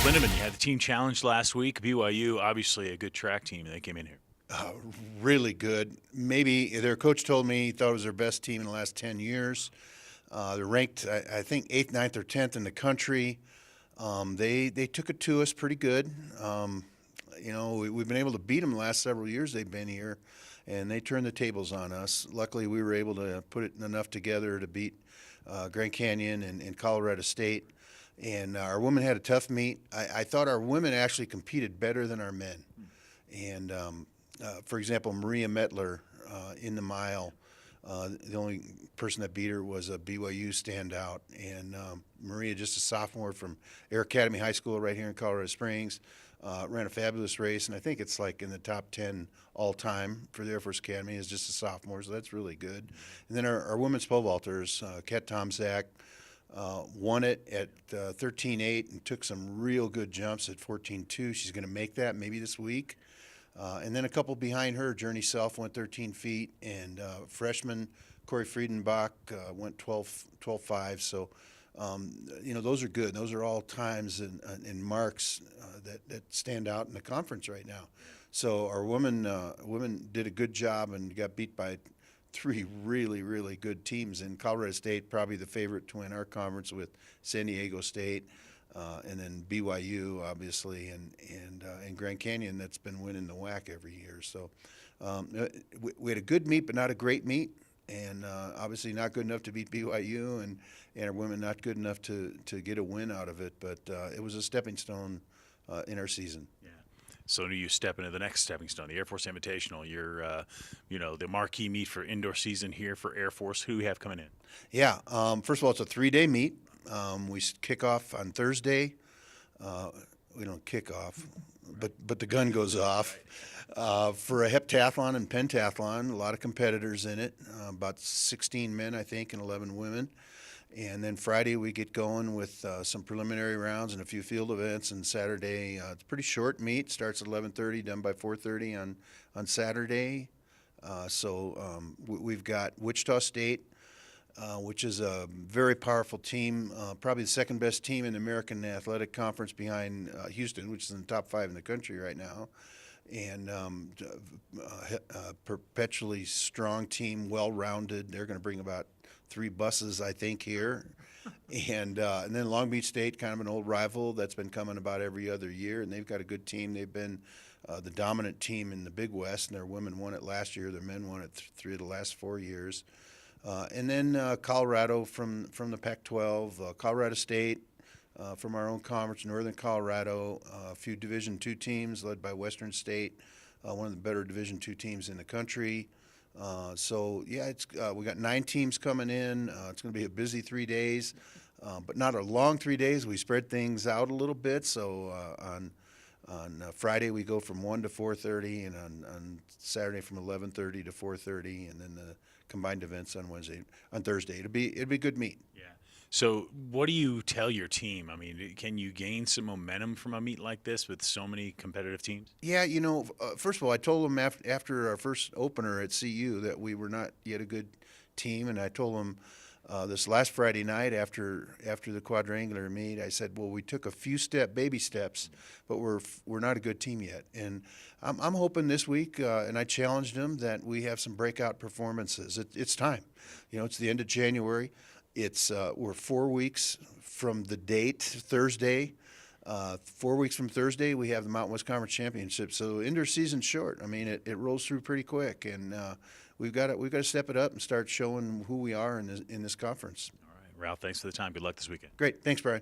Lindeman, you had the team challenge last week. BYU, obviously a good track team, and they came in here. Really good. Maybe their coach told me he thought it was their best team in the last 10 years. They're ranked, I think, 8th, 9th, or 10th in the country. They took it to us pretty good. We've been able to beat them the last several years they've been here, and they turned the tables on us. Luckily, we were able to put it enough together to beat Grand Canyon and Colorado State. And our women had a tough meet. I thought our women actually competed better than our men. And, for example, Maria Metler in the mile, the only person that beat her was a BYU standout. And Maria, just a sophomore from Air Academy High School right here in Colorado Springs, ran a fabulous race. And I think it's like in the top 10 all-time for the Air Force Academy as just a sophomore, so that's really good. And then our women's pole vaulters, Kat Tomzak, won it at 13.8 and took some real good jumps at 14.2. She's going to make that maybe this week. And then a couple behind her, Journey Self went 13 feet, and freshman Corey Friedenbach went 12.5. So, those are good. Those are all times and marks that stand out in the conference right now. So our women did a good job and got beat by three really, really good teams. In Colorado State, probably the favorite to win our conference with San Diego State, and then BYU, obviously, and Grand Canyon that's been winning the WAC every year. So we had a good meet, but not a great meet, and obviously not good enough to beat BYU, and our women not good enough to get a win out of it. But it was a stepping stone in our season. Yeah. So do you step into the next stepping stone, the Air Force Invitational? You're, the marquee meet for indoor season here for Air Force. Who you have coming in? Yeah. First of all, it's a 3-day meet. We kick off on Thursday. We don't kick off, but the gun goes off for a heptathlon and pentathlon. A lot of competitors in it, about 16 men, I think, and 11 women. And then Friday we get going with some preliminary rounds and a few field events. And Saturday, it's a pretty short meet. Starts at 11:30, done by 4:30 on Saturday. We've got Wichita State, which is a very powerful team, probably the second best team in the American Athletic Conference behind Houston, which is in the top 5 in the country right now. And perpetually strong team, well-rounded. They're going to bring about 3 buses, I think, here. And then Long Beach State, kind of an old rival that's been coming about every other year, and they've got a good team. They've been the dominant team in the Big West, and their women won it last year. Their men won it 3 of the last 4 years. And then Colorado from the Pac-12, Colorado State from our own conference, Northern Colorado, a few Division II teams led by Western State, one of the better Division II teams in the country. We got 9 teams coming in. It's going to be a busy 3 days, but not a long 3 days. We spread things out a little bit. So on Friday we go from 1 to 4:30, and on Saturday from 11:30 to 4:30, and then the combined events on Thursday. It'll be a good meet. Yeah. So what do you tell your team? I mean, can you gain some momentum from a meet like this with so many competitive teams? Yeah, first of all, I told them after our first opener at CU that we were not yet a good team, and I told them this last Friday night after the quadrangular meet, I said, well, we took a few baby steps, but we're not a good team yet. And I'm hoping this week, and I challenged them, that we have some breakout performances. It's time. It's the end of January. We're 4 weeks from the date, Thursday. 4 weeks from Thursday, we have the Mountain West Conference Championship. So indoor season's short. I mean, it rolls through pretty quick, and we've got to step it up and start showing who we are in this conference. All right, Ralph, thanks for the time. Good luck this weekend. Great. Thanks, Brian.